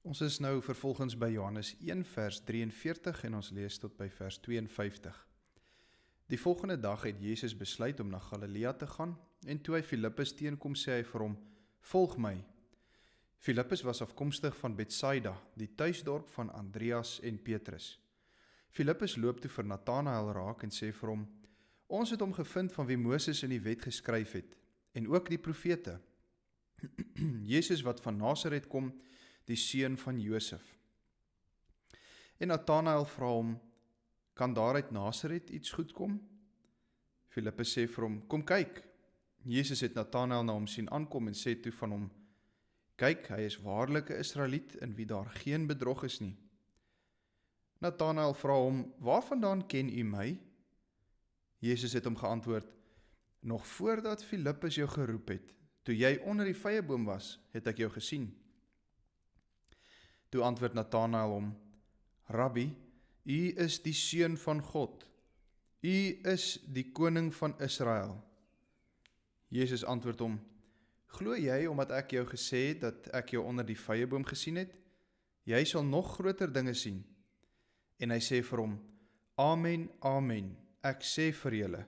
Ons is nou vervolgens by Johannes 1 vers 43 en ons lees tot by vers 52. Die volgende dag het Jesus besluit om na Galilea te gaan en toe hy Filippus teenkom sê hy vir hom, volg my. Filippus was afkomstig van Betsaida, die tuisdorp van Andreas en Petrus. Filippus loop toe vir Nathanael raak en sê vir hom, ons het hom gevind van wie Moses in die wet geskryf het en ook die profete. Jesus wat van Nasaret kom, die seun van Josef. En Nathanael vra hom, kan daar uit Nasaret iets goed kom? Filippus sê vir hom, kom kyk. Jesus het Nathanael na hom sien aankom en sê toe van hom, kyk, hy is waarlik 'n Israeliet in wie daar geen bedrog is nie. Nathanael vra hom, waarvandaan ken u my? Jesus het hom geantwoord, nog voordat Filippus jou geroep het, toe jy onder die vyeboom was, het ek jou gesien. Toe antwoord Nathanael hom, Rabbi, u is die seun van God, u is die koning van Israel. Jesus antwoord hom, glo jy omdat ek jou gesê het dat ek jou onder die vyeboom gesien het? Jy sal nog groter dinge sien. En hy sê vir hom, Amen, amen, ek sê vir julle,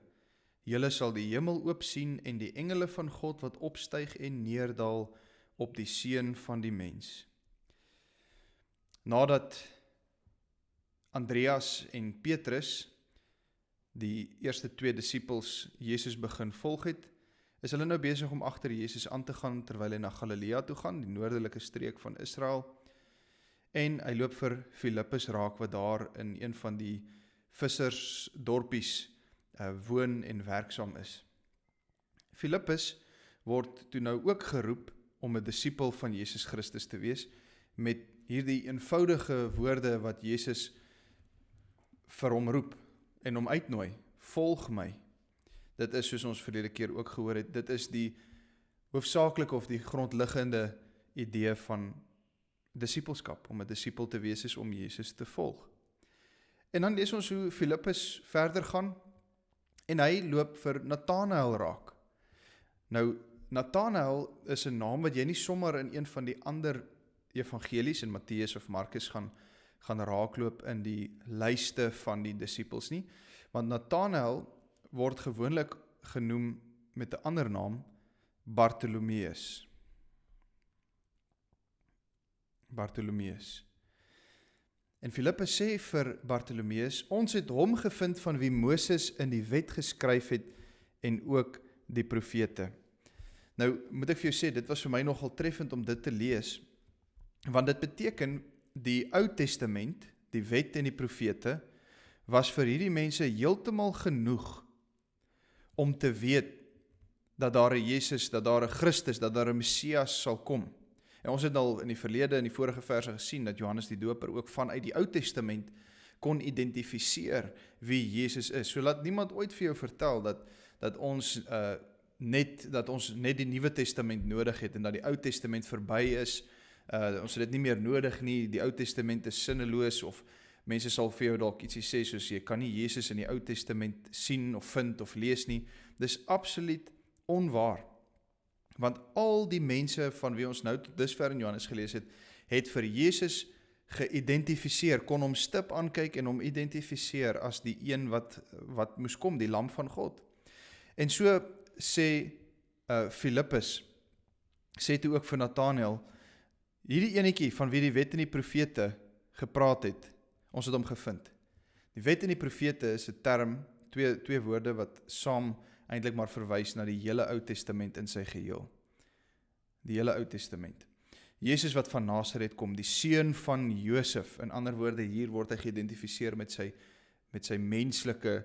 julle sal die hemel oop sien en die engele van God wat opstyg en neerdal op die seun van die mens. Nadat Andreas en Petrus, die eerste twee disippels, Jesus begin volg het, is hulle nou besig om agter Jesus aan te gaan terwyl hy na Galilea toe gaan, die noordelike streek van Israel. En hy loop vir Filippus raak wat daar in een van die vissersdorpies woon en werksaam is. Filippus word toe nou ook geroep om 'n disipel van Jesus Christus te wees, met hierdie eenvoudige woorde wat Jesus vir hom roep en hom uitnooi, volg my. Dit is, soos ons verlede keer ook gehoor het, dit is die hoofsaaklike of die grondliggende idee van disipelskap, om 'n disipel te wees is om Jesus te volg. En dan lees ons hoe Filippus verder gaan, en hy loop vir Nathanael raak. Nou, Nathanael is 'n naam wat jy nie sommer in een van die ander evangelies in Matteus of Markus gaan raakloop in die lyste van die disippels nie, want Nathanael word gewoonlik genoem met 'n ander naam, Bartolomeus. En Filippus sê vir Bartolomeus, ons het hom gevind van wie Moses in die wet geskryf het en ook die profete. Nou, moet ek vir jou sê, dit was vir my nogal treffend om dit te lees, want dit beteken die Ou Testament, die wet en die profete, was vir hierdie mense heeltemal genoeg om te weet dat daar 'n Jesus, dat daar 'n Christus, dat daar 'n Messias sal kom. En ons het al in die verlede, in die vorige verse gesien, dat Johannes die Doper ook vanuit die Ou Testament kon identifiseer wie Jesus is. So laat niemand ooit vir jou vertel dat ons net die Nuwe Testament nodig het en dat die Ou Testament verby is. Ons het dit nie meer nodig nie, die Ou Testament is sinneloos, of mense sal vir jou dalk ietsie sê soos jy kan nie Jesus in die Ou Testament sien of vind of lees nie. Dis absoluut onwaar. Want al die mense van wie ons nou tot dusver in Johannes gelees het vir Jesus geïdentifiseer, kon hom stip aankyk en hom identifiseer as die een wat moes kom, die lam van God. En so sê Filippus, sê toe ook vir Nathanael, hierdie enetjie van wie die wet en die profete gepraat het, ons het hom gevind. Die wet en die profete is 'n term, twee woorde wat saam eintlik maar verwys na die hele Ou Testament in sy geheel. Die hele Ou Testament. Jesus wat van Nasaret kom, die seun van Josef, in ander woorde hier word hy geïdentifiseer met sy menslike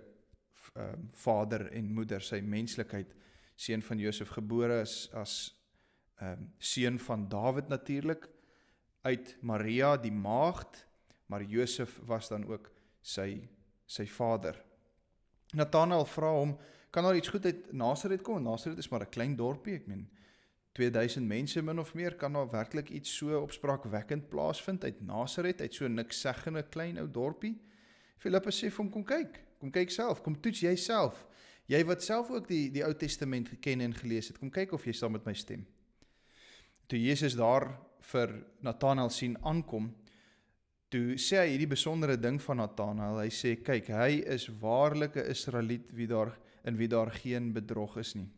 vader en moeder, sy menslikheid, seun van Josef, gebore as seun van Dawid natuurlik, uit Maria die maagd, maar Josef was dan ook sy vader. Nathanael vra hom, kan daar iets goed uit Nasaret kom? Nasaret is maar 'n klein dorpie, ek meen 2000 mense min of meer, kan daar werklik iets so opspraakwekkend plaasvind uit Nasaret, uit so niks seggende klein ou dorpie? Filippus sê vir hom, kom kyk self, kom toets jy self. Jy wat self ook die Ou Testament geken en gelees het, kom kyk of jy saam met my stem. Toe Jesus daar vir Nathanael sien aankom, toe sê hy hierdie besondere ding van Nathanael, hy sê, kyk, hy is waarlik 'n Israeliet in wie daar geen bedrog is nie.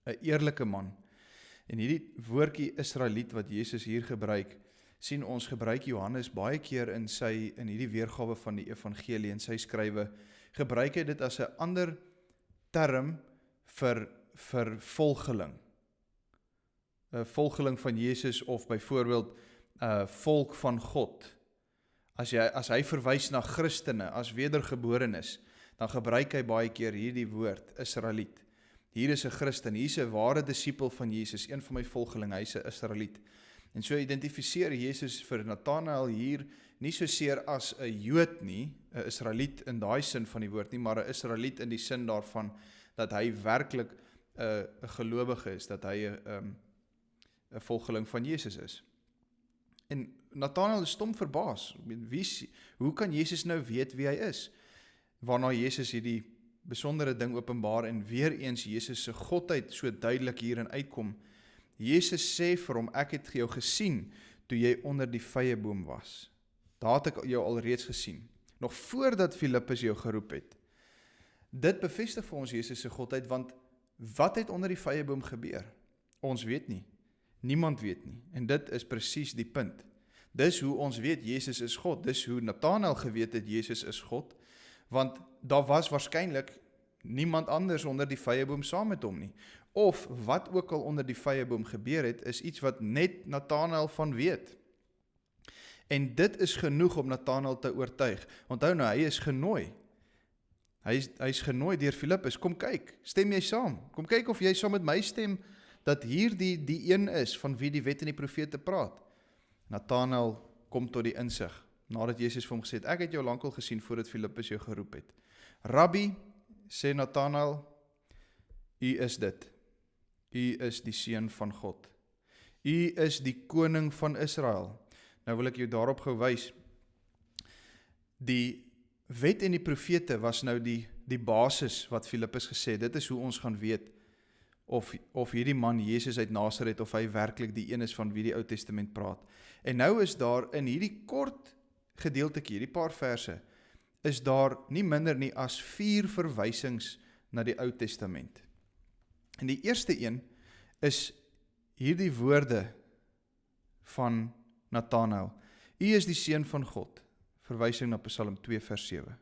'n Eerlike man. En hierdie woordjie Israeliet wat Jesus hier gebruik, sien ons gebruik Johannes baie keer in hierdie weergawe van die evangelie, en sy skrywe, gebruik hy dit as 'n ander term vir volgeling. 'n Volgeling van Jesus, of byvoorbeeld volk van God. As hy verwys na Christene as wedergeborenes, dan gebruik hy baie keer hierdie woord, Israeliet. Hier is 'n Christen, hier is 'n ware disipel van Jesus, een van my volgelinge, hy is 'n Israeliet. En so identifiseer Jesus vir Nathanael hier nie soseer as 'n Jood nie, 'n Israeliet in daai sin van die woord nie, maar 'n Israeliet in die sin daarvan dat hy werklik 'n gelowige is, dat hy 'n volgeling van Jesus is. En Nathanael is stom verbaas. Hoe kan Jesus nou weet wie hy is? Waarna Jesus hierdie besondere ding openbaar en weer eens Jesus se godheid so duidelik hierin uitkom. Jesus sê vir hom, ek het jou gesien toe jy onder die vyeboom was. Daar het ek jou alreeds gesien, nog voordat Filippus jou geroep het. Dit bevestig vir ons Jesus se godheid, want wat het onder die vyeboom gebeur? Ons weet nie. Niemand weet nie. En dit is presies die punt. Dis hoe ons weet Jesus is God. Dis hoe Nathanael geweet het Jesus is God. Want daar was waarskynlik niemand anders onder die vyeboom saam met hom nie. Of wat ook al onder die vyeboom gebeur het, is iets wat net Nathanael van weet. En dit is genoeg om Nathanael te oortuig. Onthou nou, hy is genooi. Hy is genooi deur Filippus. Kom kyk, stem jy saam? Kom kyk of jy saam met my stem dat hier die een is van wie die wet en die profete praat. Nathanael kom tot die insig, nadat Jesus vir hom gesê het, ek het jou lankal gesien voordat Filippus jou geroep het. Rabbi, sê Nathanael, u is dit. U is die seun van God. U is die koning van Israel. Nou wil ek jou daarop gewys. Die wet en die profete was nou die basis wat Filippus gesê het. Dit is hoe ons gaan weet of hierdie man Jesus uit Nasaret, of hy werklik die een is van wie die Ou Testament praat. En nou is daar in hierdie kort gedeeltjie, hierdie paar verse, is daar nie minder nie as 4 verwysings na die Ou Testament. En die eerste een is hierdie woorde van Nathanael. U is die seun van God. Verwysing na Psalm 2 vers 7.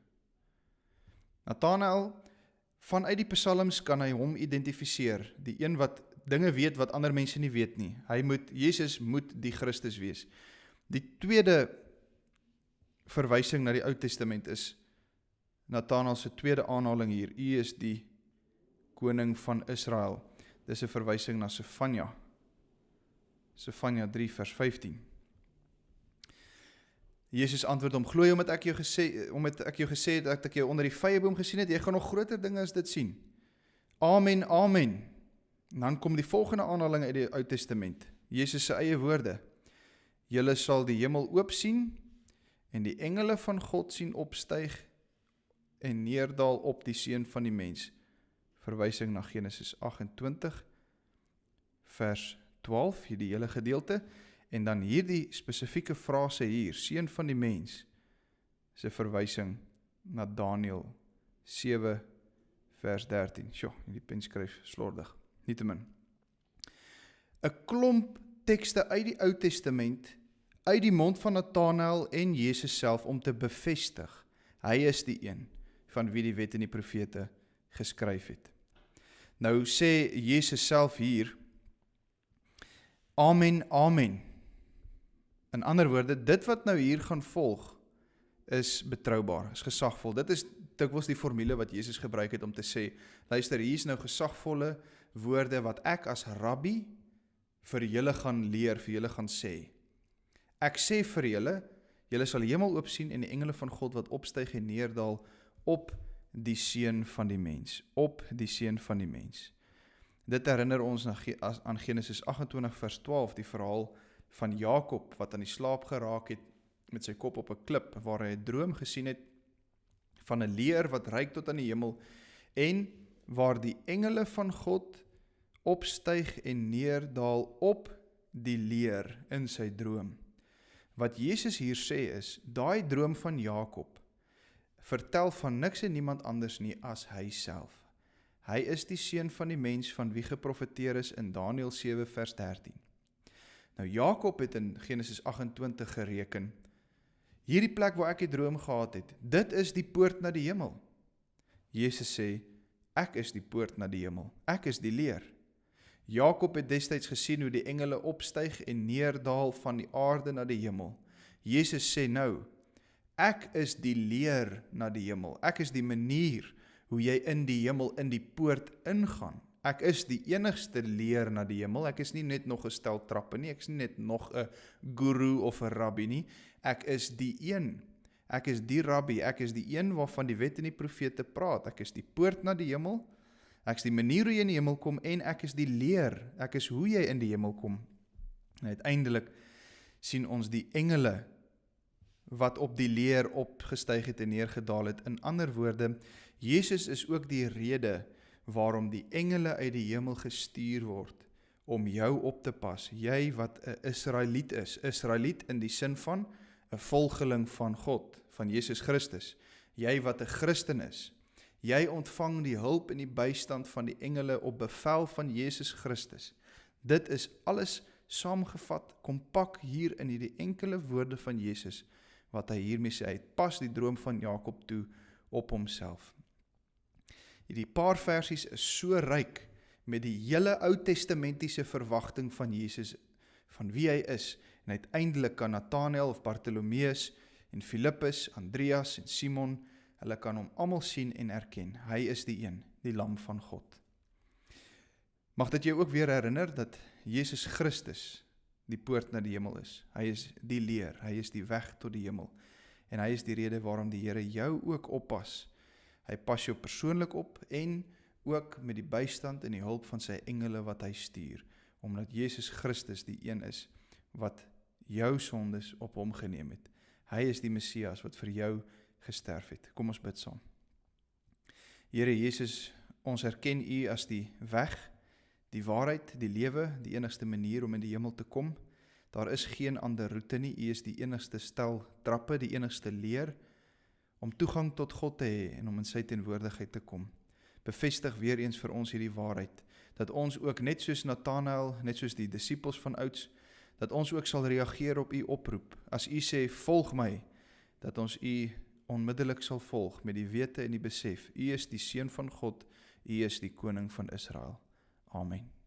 Nathanael, vanuit die psalms kan hy hom identifiseer, die een wat dinge weet wat ander mense nie weet nie. Jesus moet die Christus wees. Die tweede verwysing na die Ou Testament is Nathanael se tweede aanhaling hier. U is die koning van Israel. Dis 'n verwysing na Sefanja. Sefanja 3 vers 15. Jesus antwoord hom, glo jy omdat ek jou gesê het dat ek jou onder die vyeboom gesien het, jy gaan nog groter dinge as dit sien. Amen, amen. En dan kom die volgende aanhaling uit die Ou Testament. Jesus se eie woorde. Julle sal die hemel oop sien en die engele van God sien opstyg en neerdal op die seun van die mens. Verwysing na Genesis 28 vers 12, hierdie hele gedeelte. En dan hierdie spesifieke frase hier, seun van die mens, is 'n verwysing na Daniël 7 vers 13. Sjoe, hierdie pen skryf slordig, nietemin. 'n klomp tekste uit die Ou Testament, uit die mond van Nathanael en Jesus self, om te bevestig, hy is die een van wie die wet en die profete geskryf het. Nou sê Jesus self hier, amen, amen. In ander woorde, dit wat nou hier gaan volg, is betroubaar, is gesagvol. Dit is dikwels die formule wat Jesus gebruik het om te sê, luister, hier is nou gesagvolle woorde wat ek as rabbi vir julle gaan leer, vir julle gaan sê. Ek sê vir julle sal die hemel oop sien en die engele van God wat opstyg en neerdal op die seun van die mens. Op die seun van die mens. Dit herinner ons aan Genesis 28 vers 12, die verhaal van Jakob, wat aan die slaap geraak het met sy kop op 'n klip, waar hy 'n droom gesien het van 'n leer wat reik tot aan die hemel, en waar die engele van God opstyg en neerdal op die leer in sy droom. Wat Jesus hier sê is, daai droom van Jakob vertel van niks en niemand anders nie as hy self. Hy is die seun van die mens van wie geprofeteer is in Daniël 7 vers 13. Nou Jakob het in Genesis 28 gereken, hierdie plek waar ek die droom gehad het, dit is die poort na die hemel. Jesus sê, ek is die poort na die hemel, ek is die leer. Jakob het destyds gesien hoe die engele opstyg en neerdaal van die aarde na die hemel. Jesus sê nou, ek is die leer na die hemel, ek is die manier hoe jy in die hemel, in die poort ingaan. Ek is die enigste leer na die hemel, ek is nie net nog 'n stel trappe nie, ek is nie net nog 'n guru of 'n rabbi nie, ek is die een, ek is die rabbi, ek is die een waarvan die wet en die profete praat, ek is die poort na die hemel, ek is die manier hoe jy in die hemel kom, en ek is die leer, ek is hoe jy in die hemel kom. En uiteindelik sien ons die engele, wat op die leer opgestyg het en neergedaal het. In ander woorde, Jesus is ook die rede waarom die engele uit die hemel gestuur word om jou op te pas. Jy wat 'n Israeliet is, Israeliet in die sin van 'n volgeling van God, van Jesus Christus. Jy wat 'n Christen is, jy ontvang die hulp en die bystand van die engele op bevel van Jesus Christus. Dit is alles saamgevat, kompak hier in hierdie enkele woorde van Jesus, wat hy hiermee sê, hy pas die droom van Jakob toe op homself. Hierdie paar versies is so ryk met die hele Ou Testamentiese verwagting van Jesus, van wie hy is, en uiteindelik kan Nathanael of Bartolomeus en Filippus, Andreas en Simon, hulle kan hom almal sien en erken. Hy is die een, die lam van God. Mag dit jou ook weer herinner dat Jesus Christus die poort na die hemel is. Hy is die leer, hy is die weg tot die hemel. En hy is die rede waarom die Here jou ook oppas. Hy pas jou persoonlik op en ook met die bystand en die hulp van sy engele wat hy stuur, omdat Jesus Christus die een is wat jou sondes op hom geneem het. Hy is die Messias wat vir jou gesterf het. Kom ons bid saam. Here Jesus, ons erken U as die weg, die waarheid, die lewe, die enigste manier om in die hemel te kom. Daar is geen ander roete nie. U is die enigste stel trappe, die enigste leer om toegang tot God te hê en om in sy teenwoordigheid te kom. Bevestig weer eens vir ons hierdie waarheid, dat ons ook net soos Nathanael, net soos die disippels van ouds, dat ons ook sal reageer op U oproep. As U sê, volg my, dat ons U onmiddellik sal volg met die wete en die besef. U is die Seun van God, U is die Koning van Israel. Amen.